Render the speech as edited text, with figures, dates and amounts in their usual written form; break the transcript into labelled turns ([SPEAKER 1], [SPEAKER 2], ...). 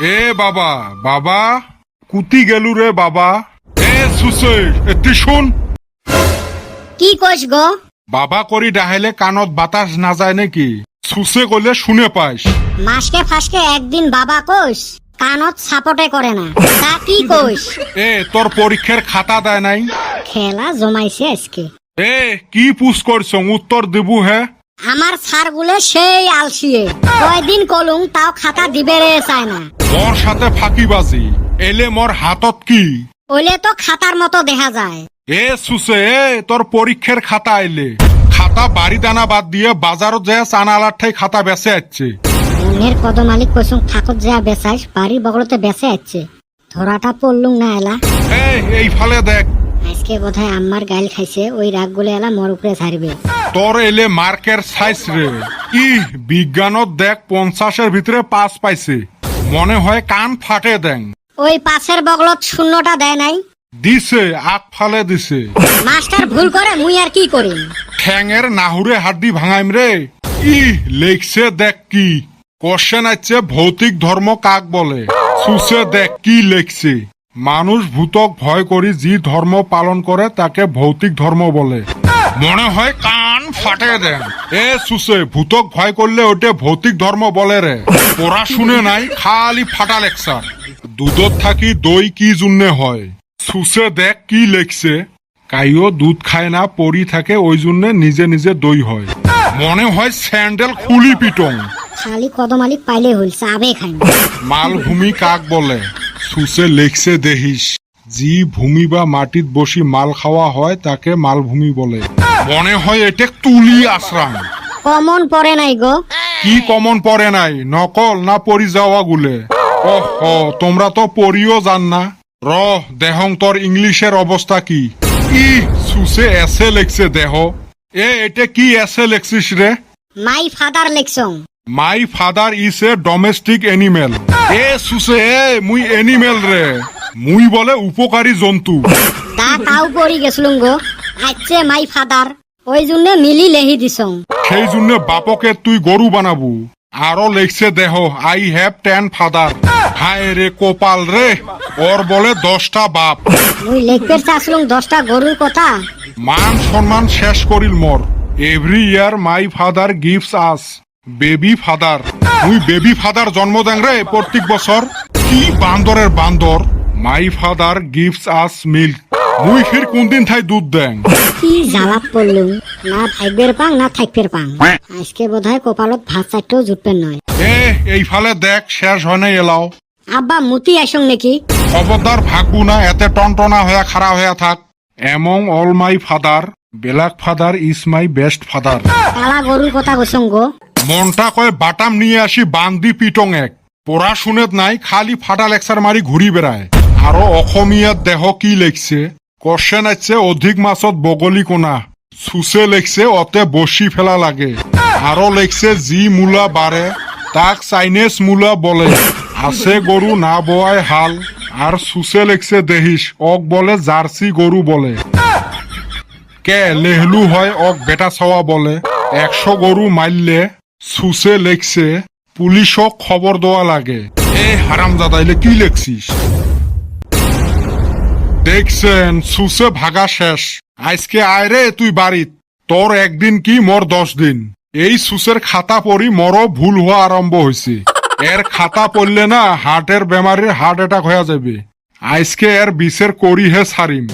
[SPEAKER 1] এ বাবা বাবা কুতি গেলু রে বাবা। এ সুসে এতি শুন।
[SPEAKER 2] কি কইস গো?
[SPEAKER 1] বাবা করি ডাহাইলে কানত বাতাস না যায় নাকি? সুসে কইলে শুনে পাইস।
[SPEAKER 2] মাসকে ফাসকে একদিন বাবা কইস, কানত সাপোর্টে করে না। তা কি কইস?
[SPEAKER 1] এ তোর পরীক্ষার খাতা দেয় নাই?
[SPEAKER 2] খেলা জমাইছে আজকে।
[SPEAKER 1] এ কি পুষ করছ উত্তর দেবু হে?
[SPEAKER 2] আমার স্যারগুলো সেই আলসিয়ে, কয়দিন কলুম তাও খাতা দিবে রে চায় না।
[SPEAKER 1] মোর সাথে ফাঁকিবাজি এলে মোর হাতত কি?
[SPEAKER 2] ওইলে তো খাতার মতো দেখা যায়।
[SPEAKER 1] এ সুসে তোর পরীক্ষার খাতা আইলে খাতা বাড়ি দানা বাদ দিয়ে বাজারত যায় চানালার ঠাই খাতা বেচে আসছে।
[SPEAKER 2] অন্যের কদমালিক কইসুম ঠাকুর যা বেচাইস বাড়ির বগলতে বেচে আসছে। ধরাটা পড়লুম না এলা।
[SPEAKER 1] এই ফালে দেখ
[SPEAKER 2] আজকে বোধহয় আম্মার গাইল খাইছে, ওই রাগগুলো এলা মোর উপরে ছাড়বে।
[SPEAKER 1] তোর এলে মার্কের সাইজ রে। ই বিজ্ঞানত দেখ 50-এর ভিতরে 5 পাইছে। মনে হয় কান ফাটে দেন।
[SPEAKER 2] ওই পাশের বগলত শূন্যটা দেয় নাই।
[SPEAKER 1] দিছে আগ ফালে দিছে।
[SPEAKER 2] মাস্টার ভুল করে মুই আর কি করি?
[SPEAKER 1] ঠ্যাঙের নাহুরে হাড্ডি ভাঙাইম রে। ই লেখছে দেখ কি কোশ্চেন আছে, ভৌতিক ধর্ম কাক বলে? সুসে দেখ কি লেখছে, মানুষ ভূতক ভয় করি যে ধর্ম পালন করে তাকে ভৌতিক ধর্ম বলে। মনে হয় কান ফাটে দেন। এ সুসে ভূতক ভয় করলে ওটা ভৌতিক ধর্ম বলে রে। পড়া শুনে নাই, খালি ফাটা লেকচার। দুধত থাকি দই কি জন্যে হয়? সুসে দেখ কি লেখছে, কাইও দুধ খায় না পরি থাকে ওই জন্য নিজে নিজে দই হয়। মনে হয় স্যান্ডেল খুলি পিটং।
[SPEAKER 2] খালি কদমালিক পাইলে হইল, চাবে খাই না।
[SPEAKER 1] মালভূমি কাক বলে? সুসে লেখছে দেহিস, জি ভূমি বা মাটিত বসি মাল খাওয়া হয় তাকে মালভূমি বলে। মনে হয় এটা তুলি আশ্রাম।
[SPEAKER 2] কমন পড়ে নাই গো।
[SPEAKER 1] কি কমন পড়ে নাই? নকল না পরি যাওয়া গুলে? ওহ তোমরা তো পড়িও জান না। র দেহং তোর ইংলিশের অবস্থা কি? ই সুসে এসে লেখছে দেহ। এটা কি এসে লেখছিস রে?
[SPEAKER 2] মাই ফাদার লেখছং।
[SPEAKER 1] My father is a domestic animal. এ সুসে মুই এনিমেল রে, মুই বলে উপকারী জন্তু।
[SPEAKER 2] তা তাও পড়ি গেছিলুম গো। আচ্ছা মাই ফাদার, ওই জন্য মিলি লেহি দিছং।
[SPEAKER 1] সেই জন্য বাপকে তুই গরু বানাবু। আরো লেখছে দেহ, আই হ্যাভ 10 ফাদার। হায় রে কোপাল রে, ওর বলে 10টা বাপ।
[SPEAKER 2] মুই লেখতে চাইছিলুম 10টা গরুর কথা।
[SPEAKER 1] মান সম্মান শেষ করিল মোর। Every year my father gives us baby father. মুই বেবি ফাদার জন্ম দেন রে প্রত্যেক বছর। কি বান্দরের বান্দর। My father gives us milk. মুই ফির কোন দিন থাই দুধ দেন।
[SPEAKER 2] কি জ্বালাত পড়লুম, না থাকবের পাং না থাকবের পাং। আজকে বোধহয় কপালত ভাত চারটেও জুটবেন নয়।
[SPEAKER 1] এই ফালে দেখ শেষ হয় নাই এলাও।
[SPEAKER 2] আব্বা মুতি আসং নাকি?
[SPEAKER 1] খবরদার ভাগবু না, এতে টনটনা হয়ে খাড়া হয়ে থাক। Among all my father black father is my best father.
[SPEAKER 2] কালা গরুর কথা কইছং গো।
[SPEAKER 1] মনটা কয় বাটাম নিয়ে আসি বান্দি পিটং এক। পড়া শুনেত নাই, খালি ফাটা লেকচার মারি ঘুরি বেড়ায়। আরো অসমীয়াত দেহ কি লেখছে, কোশ্চেন আছে অধিক মাছত বগলী কোনা। সুসে লেখছে অতে বসি ফেলা লাগে। আরো লেখছে যি মূলা বাড়ে তাক চাইনিজ মূলা বলে। আছে গরু না বোয়ায় হাল। আর সুসে লেখছে দেহিস অক বলে জার্সি গরু বলে। কে লেহলু হয় অক বেটা ছাওয়া বলে। 100 গরু মারলে সুসে লেখছে পুলিশক খবর দেওয়া লাগে। হারামজাদাইলে কি লেখছিস? দেখছেন সুসে ভাগা শেষ। আজকে আয় রে তুই বাড়িত, তোর একদিন কি মোর 10 দিন। এই সুসের খাতা পড়ি মরও ভুল হওয়া আরম্ভ হয়েছে। এর খাতা পড়লে না হার্টের বেমারির হার্ট অ্যাটাক হয়ে যাবে। আজকে এর বিষের করি হে ছাড়িম।